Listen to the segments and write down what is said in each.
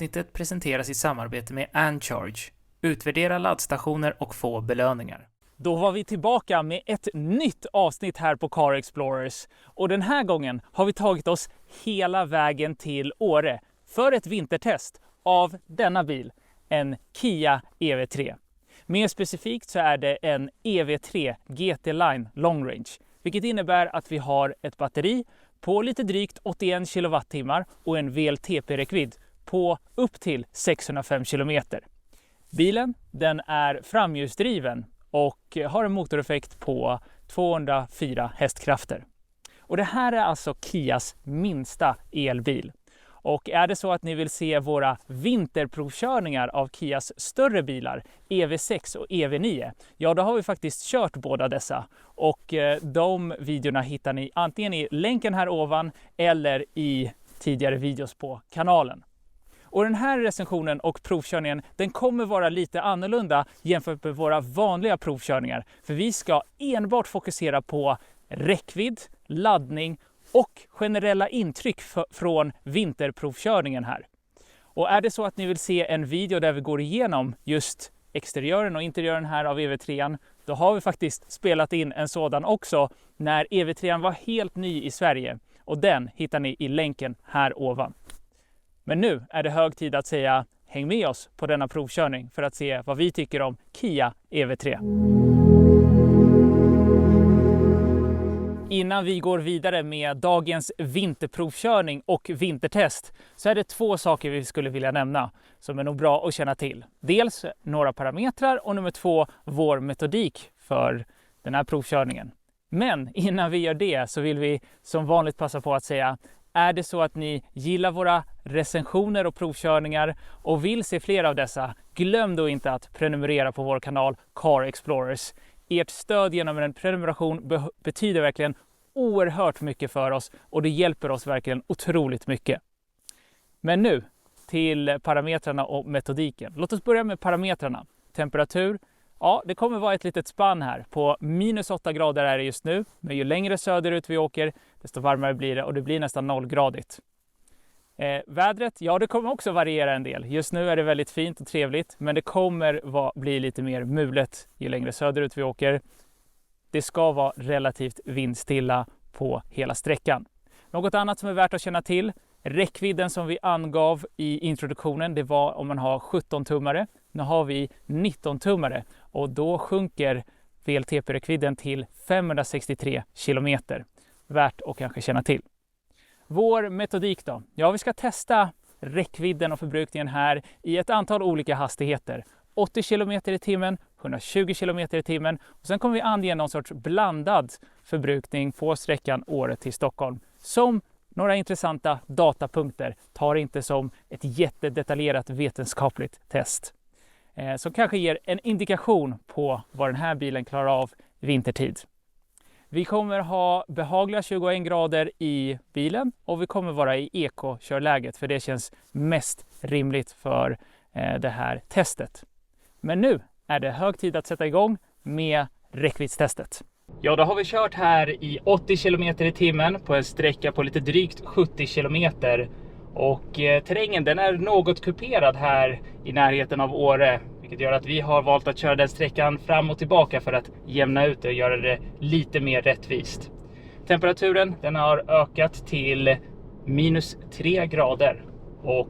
Avsnittet presenteras i samarbete med Ancharge. Utvärdera laddstationer och få belöningar. Då var vi tillbaka med ett nytt avsnitt här på Car Explorers. Och den här gången har vi tagit oss hela vägen till Åre för ett vintertest av denna bil, en Kia EV3. Mer specifikt så är det en EV3 GT Line Long Range, vilket innebär att vi har ett batteri på lite drygt 81 kWh och en VLTP-räckvidd på upp till 605 km. Bilen den är framhjulsdriven och har en motoreffekt på 204 hästkrafter. Och det här är alltså Kias minsta elbil. Och är det så att ni vill se våra vinterprovkörningar av Kias större bilar, EV6 och EV9, ja då har vi faktiskt kört båda dessa. Och de videorna hittar ni antingen i länken här ovan eller i tidigare videos på kanalen. Och den här recensionen och provkörningen, den kommer vara lite annorlunda jämfört med våra vanliga provkörningar. För vi ska enbart fokusera på räckvidd, laddning och generella intryck från vinterprovkörningen här. Och är det så att ni vill se en video där vi går igenom just exteriören och interiören här av EV3, då har vi faktiskt spelat in en sådan också när EV3 var helt ny i Sverige. Och den hittar ni i länken här ovan. Men nu är det hög tid att säga häng med oss på denna provkörning för att se vad vi tycker om Kia EV3. Innan vi går vidare med dagens vinterprovkörning och vintertest så är det två saker vi skulle vilja nämna som är nog bra att känna till. Dels några parametrar och nummer två vår metodik för den här provkörningen. Men innan vi gör det så vill vi som vanligt passa på att säga: är det så att ni gillar våra recensioner och provkörningar och vill se fler av dessa, glöm då inte att prenumerera på vår kanal Car Explorers. Ert stöd genom en prenumeration betyder verkligen oerhört mycket för oss och det hjälper oss verkligen otroligt mycket. Men nu till parametrarna och metodiken. Låt oss börja med parametrarna. Temperatur. Ja, det kommer vara ett litet spann här. På minus 8 grader är det just nu. Men ju längre söderut vi åker, desto varmare blir det och det blir nästan 0-gradigt. Vädret, ja det kommer också variera en del. Just nu är det väldigt fint och trevligt, men det kommer bli lite mer mulet ju längre söderut vi åker. Det ska vara relativt vindstilla på hela sträckan. Något annat som är värt att känna till, räckvidden som vi angav i introduktionen, det var om man har 17-tummare. Nu har vi 19-tummare och då sjunker VLTP-räckvidden till 563 km. Värt att kanske känna till. Vår metodik då? Ja, vi ska testa räckvidden och förbrukningen här i ett antal olika hastigheter. 80 km i timmen, 120 km i timmen och sen kommer vi ange någon sorts blandad förbrukning på sträckan Åre till Stockholm. Som några intressanta datapunkter, tar inte som ett jättedetaljerat vetenskapligt test. Som kanske ger en indikation på vad den här bilen klarar av vintertid. Vi kommer ha behagliga 21 grader i bilen och vi kommer vara i ekokörläget för det känns mest rimligt för det här testet. Men nu är det hög tid att sätta igång med räckviddstestet. Ja, då har vi kört här i 80 km i timmen på en sträcka på lite drygt 70 km. Och terrängen den är något kuperad här i närheten av Åre. Vilket gör att vi har valt att köra den sträckan fram och tillbaka för att jämna ut det och göra det lite mer rättvist. Temperaturen den har ökat till minus 3 grader. Och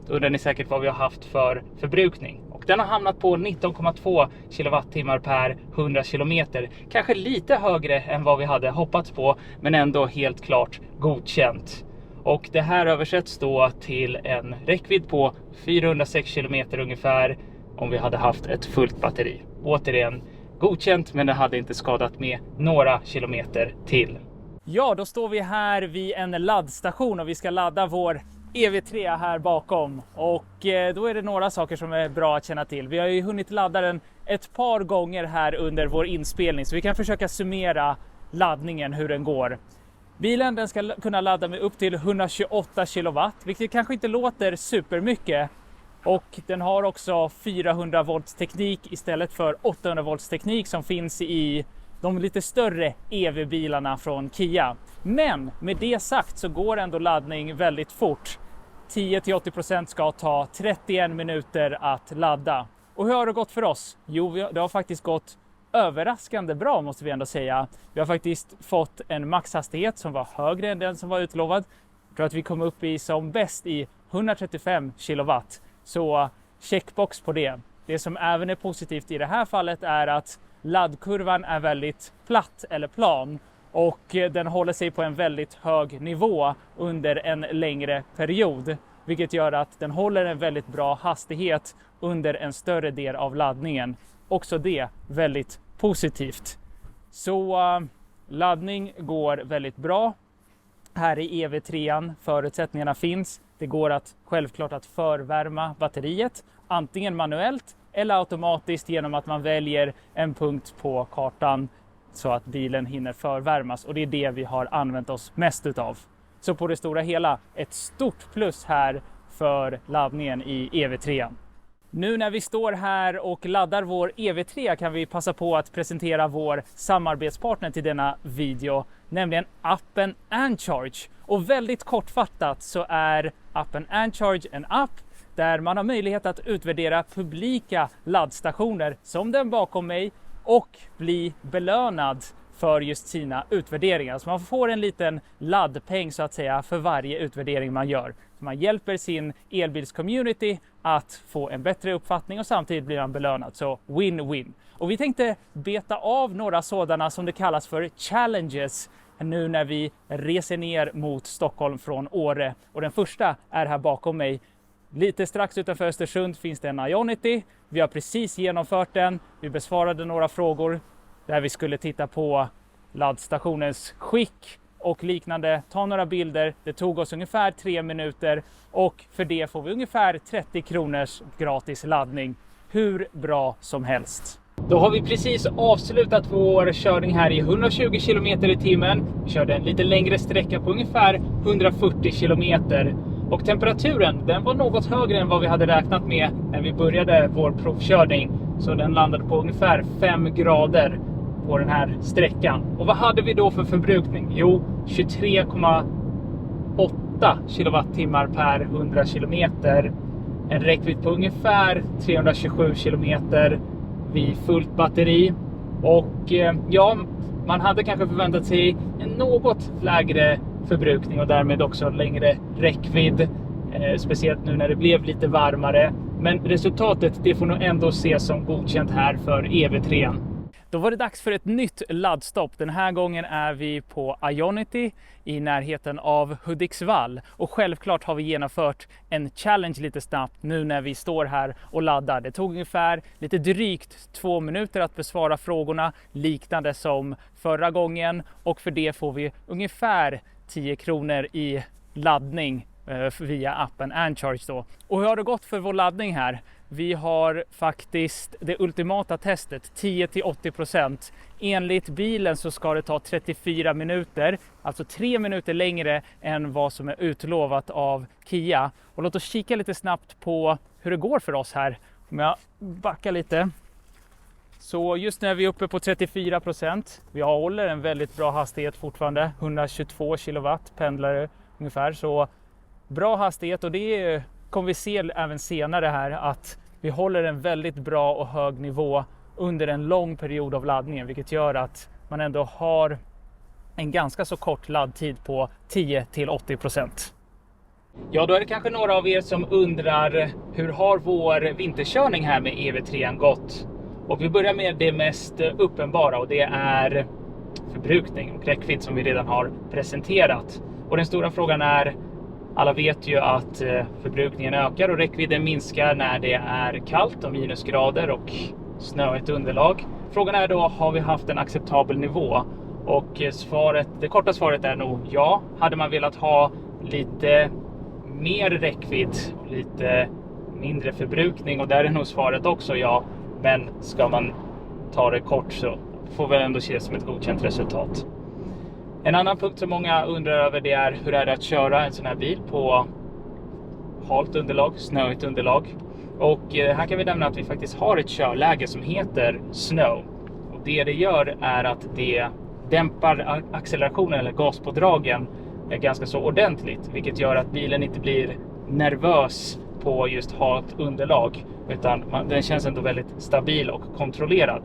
då undrar ni säkert vad vi har haft för förbrukning. Och den har hamnat på 19,2 kWh per 100 km. Kanske lite högre än vad vi hade hoppats på, men ändå helt klart godkänt. Och det här översätts då till en räckvidd på 406 km ungefär om vi hade haft ett fullt batteri. Återigen godkänt, men det hade inte skadat med några kilometer till. Ja, då står vi här vid en laddstation och vi ska ladda vår EV3 här bakom. Och då är det några saker som är bra att känna till. Vi har ju hunnit ladda den ett par gånger här under vår inspelning, så vi kan försöka summera laddningen, hur den går. Bilen den ska kunna ladda med upp till 128 kW, vilket kanske inte låter supermycket. Och den har också 400 volts teknik istället för 800 volts teknik som finns i de lite större EV-bilarna från Kia. Men med det sagt så går ändå laddning väldigt fort. 10-80% ska ta 31 minuter att ladda. Och hur har det gått för oss? Jo, det har faktiskt gått överraskande bra måste vi ändå säga. Vi har faktiskt fått en maxhastighet som var högre än den som var utlovad. Jag tror att vi kom upp i som bäst i 135 kilowatt. Så checkbox på det. Det som även är positivt i det här fallet är att laddkurvan är väldigt platt eller plan. Och den håller sig på en väldigt hög nivå under en längre period. Vilket gör att den håller en väldigt bra hastighet under en större del av laddningen. Också det väldigt positivt. Så laddning går väldigt bra. Här i EV3 förutsättningarna finns. Det går självklart att förvärma batteriet. Antingen manuellt eller automatiskt genom att man väljer en punkt på kartan så att bilen hinner förvärmas. Och det är det vi har använt oss mest utav. Så på det stora hela ett stort plus här för laddningen i EV3. Nu när vi står här och laddar vår EV3 kan vi passa på att presentera vår samarbetspartner till denna video, nämligen appen Ancharge. Och väldigt kortfattat så är appen Ancharge en app där man har möjlighet att utvärdera publika laddstationer som den bakom mig och bli belönad för just sina utvärderingar. Så man får en liten laddpeng så att säga för varje utvärdering man gör. Så man hjälper sin elbilscommunity att få en bättre uppfattning och samtidigt blir man belönad. Så win-win. Och vi tänkte beta av några sådana som det kallas för challenges nu när vi reser ner mot Stockholm från Åre. Och den första är här bakom mig. Lite strax utanför Östersund finns det en Ionity. Vi har precis genomfört den. Vi besvarade några frågor där vi skulle titta på laddstationens skick och liknande. Ta några bilder. Det tog oss ungefär 3 minuter och för det får vi ungefär 30 kronors gratis laddning. Hur bra som helst. Då har vi precis avslutat vår körning här i 120 km i timmen. Vi körde en lite längre sträcka på ungefär 140 km. Och temperaturen den var något högre än vad vi hade räknat med när vi började vår provkörning. Så den landade på ungefär 5 grader på den här sträckan. Och vad hade vi då för förbrukning? Jo, 23,8 kilowattimmar per 100 kilometer. En räckvidd på ungefär 327 kilometer vid fullt batteri. Och ja, man hade kanske förväntat sig en något lägre förbrukning och därmed också längre räckvidd. Speciellt nu när det blev lite varmare. Men resultatet det får nog ändå ses som godkänt här för EV3. Då var det dags för ett nytt laddstopp. Den här gången är vi på Ionity i närheten av Hudiksvall. Och självklart har vi genomfört en challenge lite snabbt nu när vi står här och laddar. Det tog ungefär lite drygt 2 minuter att besvara frågorna liknande som förra gången. Och för det får vi ungefär 10 kronor i laddning via appen Ancharge då. Och hur har det gått för vår laddning här? Vi har faktiskt det ultimata testet, 10-80%. Enligt bilen så ska det ta 34 minuter, alltså 3 minuter längre än vad som är utlovat av Kia. Och låt oss kika lite snabbt på hur det går för oss här. Om jag backar lite. Så just nu är vi uppe på 34%. Vi håller en väldigt bra hastighet fortfarande, 122 kilowatt pendlare ungefär. Så bra hastighet och det kommer vi se även senare här att vi håller en väldigt bra och hög nivå under en lång period av laddningen, vilket gör att man ändå har en ganska så kort laddtid på 10-80%. Ja, då är det kanske några av er som undrar hur har vår vinterkörning här med EV3 gått? Och vi börjar med det mest uppenbara och det är förbrukning och räckvidd som vi redan har presenterat. Och den stora frågan är, alla vet ju att förbrukningen ökar och räckvidden minskar när det är kallt och minusgrader och snöigt underlag. Frågan är då, har vi haft en acceptabel nivå? Och det korta svaret är nog ja. Hade man velat ha lite mer räckvidd och lite mindre förbrukning, och där är nog svaret också ja. Men ska man ta det kort så får vi ändå se det som ett godkänt resultat. En annan punkt som många undrar över det är hur är det att köra en sån här bil på halt underlag, snöigt underlag. Och här kan vi nämna att vi faktiskt har ett körläge som heter Snow. Och det gör är att det dämpar accelerationen eller gaspådragen ganska så ordentligt. Vilket gör att bilen inte blir nervös på just ha ett underlag, utan den känns ändå väldigt stabil och kontrollerad.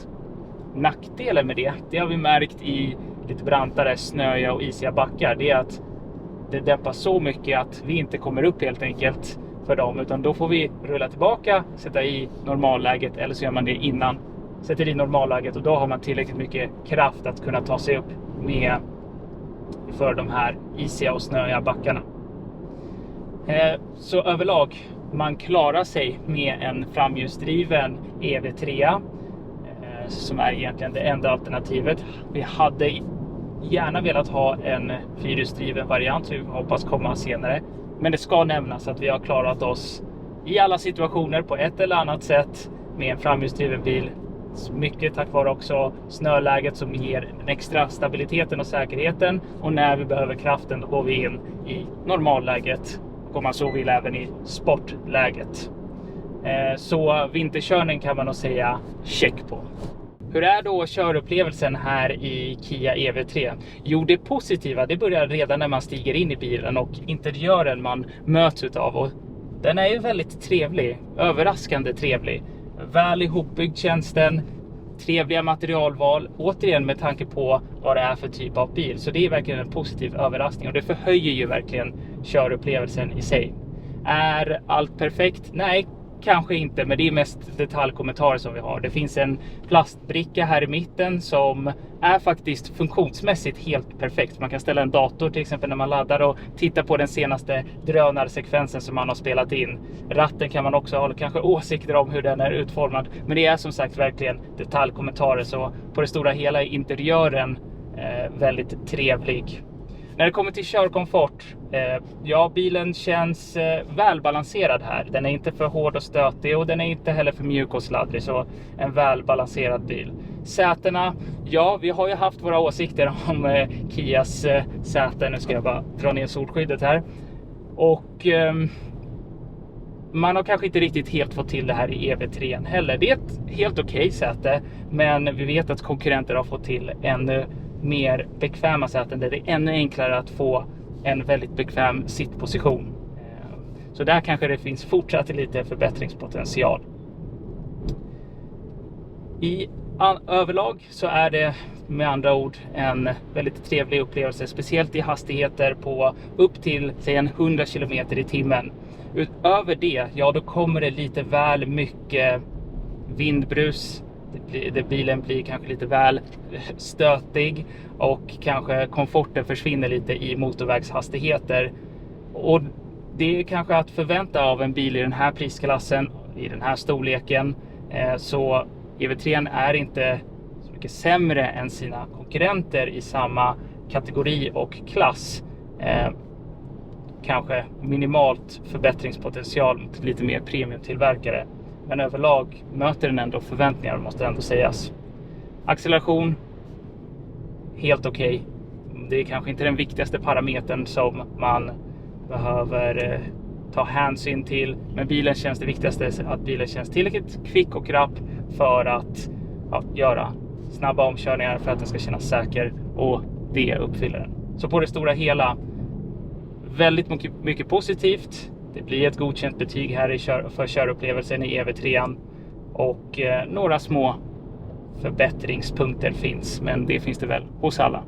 Nackdelen med det har vi märkt i lite brantare, snöiga och isiga backar. Det är att det dämpar så mycket att vi inte kommer upp helt enkelt för dem, utan då får vi rulla tillbaka, sätta i normalläget, eller så gör man det innan, sätter i normalläget, och då har man tillräckligt mycket kraft att kunna ta sig upp med för de här isiga och snöiga backarna. Så överlag, man klarar sig med en framhjulsdriven EV3 som är egentligen det enda alternativet. Vi hade gärna velat ha en fyrhjulsdriven variant, så vi hoppas komma senare. Men det ska nämnas att vi har klarat oss i alla situationer på ett eller annat sätt med en framhjulsdriven bil. Mycket tack vare också snöläget som ger den extra stabiliteten och säkerheten. Och när vi behöver kraften, då går vi in i normalläget. Och om man så vill även i sportläget. Så vinterkörning kan man nog säga check på. Hur är då körupplevelsen här i Kia EV3? Jo, det positiva, det börjar redan när man stiger in i bilen och interiören man möts utav. Och den är ju väldigt trevlig, överraskande trevlig. Väl ihopbyggd tjänsten, trevliga materialval, återigen med tanke på vad det är för typ av bil. Så det är verkligen en positiv överraskning och det förhöjer ju verkligen körupplevelsen i sig. Är allt perfekt? Nej, kanske inte, men det är mest detaljkommentarer som vi har. Det finns en plastbricka här i mitten som är faktiskt funktionsmässigt helt perfekt. Man kan ställa en dator till exempel när man laddar och titta på den senaste drönarsekvensen som man har spelat in. Ratten kan man också ha kanske åsikter om hur den är utformad. Men det är som sagt verkligen detaljkommentarer, så på det stora hela är interiören väldigt trevlig. När det kommer till körkomfort, ja, bilen känns välbalanserad här. Den är inte för hård och stötig och den är inte heller för mjuk och sladdrig, så en välbalanserad bil. Sätena, ja, vi har ju haft våra åsikter om Kias säten. Nu ska jag bara dra ner solskyddet här. Och man har kanske inte riktigt helt fått till det här i EV3 heller. Det är ett helt okej säte, men vi vet att konkurrenter har fått till ännu mer bekväma säten där det är ännu enklare att få en väldigt bekväm sittposition. Så där kanske det finns fortsatt lite förbättringspotential. I överlag så är det med andra ord en väldigt trevlig upplevelse, speciellt i hastigheter på upp till säg 100 km i timmen. Utöver det, ja, då kommer det lite väl mycket vindbrus. Bilen blir kanske lite väl stötig och kanske komforten försvinner lite i motorvägshastigheter. Och det är kanske att förvänta av en bil i den här prisklassen, i den här storleken. Så EV3 är inte så mycket sämre än sina konkurrenter i samma kategori och klass. Kanske minimalt förbättringspotential mot lite mer premiumtillverkare. Men överlag möter den ändå förväntningar, måste ändå sägas. Acceleration, helt okej. Det är kanske inte den viktigaste parametern som man behöver ta hänsyn till. Men bilen känns det viktigaste, att bilen känns tillräckligt kvick och rapp för att göra snabba omkörningar, för att den ska kännas säker, och det uppfyller den. Så på det stora hela, väldigt mycket positivt. Det blir ett godkänt betyg här för körupplevelsen i EV3. Och några små förbättringspunkter finns, men det finns det väl hos alla.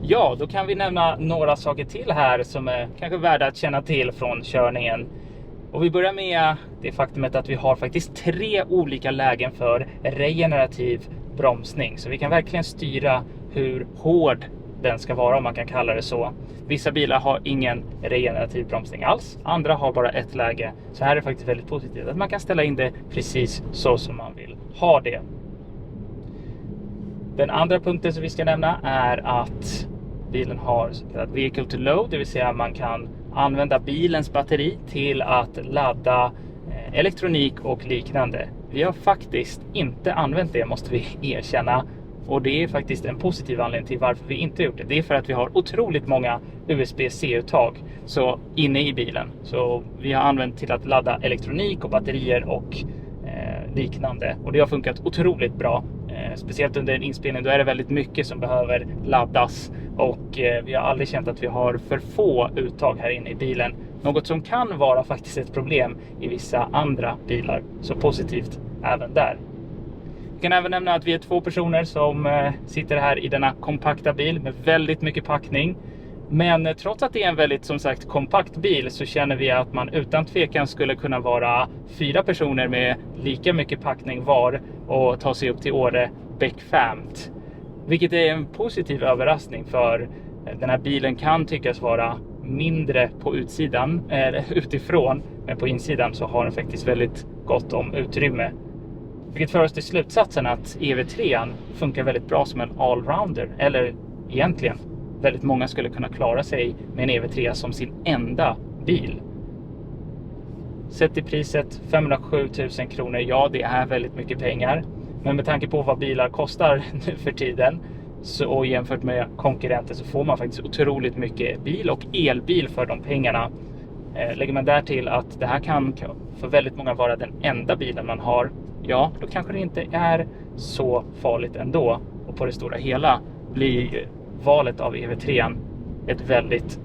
Ja, då kan vi nämna några saker till här som är kanske värda att känna till från körningen. Och vi börjar med det faktumet att vi har faktiskt 3 olika lägen för regenerativ bromsning. Så vi kan verkligen styra hur hård den ska vara, om man kan kalla det så. Vissa bilar har ingen regenerativ bromsning alls. Andra har bara ett läge. Så här är det faktiskt väldigt positivt att man kan ställa in det precis så som man vill ha det. Den andra punkten som vi ska nämna är att bilen har så kallad vehicle to load. Det vill säga att man kan använda bilens batteri till att ladda elektronik och liknande. Vi har faktiskt inte använt det, måste vi erkänna. Och det är faktiskt en positiv anledning till varför vi inte gjort det. Det är för att vi har otroligt många USB-C-uttag så inne i bilen. Så vi har använt till att ladda elektronik och batterier och liknande. Och det har funkat otroligt bra. Speciellt under en inspelning, då är det väldigt mycket som behöver laddas. Och vi har aldrig känt att vi har för få uttag här inne i bilen. Något som kan vara faktiskt ett problem i vissa andra bilar. Så positivt även där. Jag kan även nämna att vi är 2 personer som sitter här i denna kompakta bil med väldigt mycket packning. Men trots att det är en väldigt, som sagt, kompakt bil så känner vi att man utan tvekan skulle kunna vara 4 personer med lika mycket packning var och ta sig upp till Åre bekvämt. Vilket är en positiv överraskning, för den här bilen kan tyckas vara mindre på utsidan, utifrån, men på insidan så har den faktiskt väldigt gott om utrymme. Vilket för oss till slutsatsen att EV3 funkar väldigt bra som en allrounder, eller egentligen väldigt många skulle kunna klara sig med en EV3 som sin enda bil. Sett till priset 507 000 kronor, ja det är väldigt mycket pengar. Men med tanke på vad bilar kostar nu för tiden och jämfört med konkurrenter så får man faktiskt otroligt mycket bil och elbil för de pengarna. Lägger man där till att det här kan för väldigt många vara den enda bilen man har, ja då kanske det inte är så farligt ändå. Och på det stora hela blir valet av EV3 ett väldigt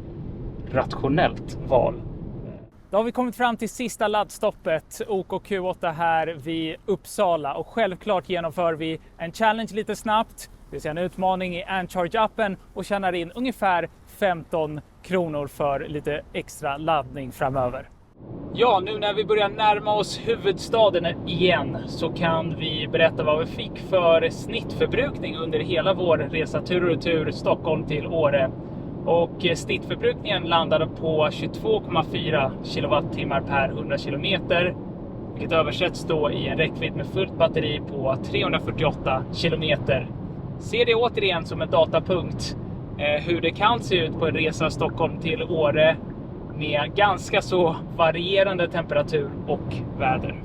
rationellt val. Då har vi kommit fram till sista laddstoppet, OKQ8 här vid Uppsala, och självklart genomför vi en challenge lite snabbt, det vill säga en utmaning i AntCharge-appen, och tjänar in ungefär 15 kronor för lite extra laddning framöver. Ja, nu när vi börjar närma oss huvudstaden igen så kan vi berätta vad vi fick för snittförbrukning under hela vår resa tur och retur Stockholm till Åre. Och snittförbrukningen landade på 22,4 kilowattimmar per 100 kilometer. Vilket översätts då i en räckvidd med fullt batteri på 348 kilometer. Se det återigen som en datapunkt hur det kan se ut på en resa Stockholm till Åre med ganska så varierande temperatur och väder.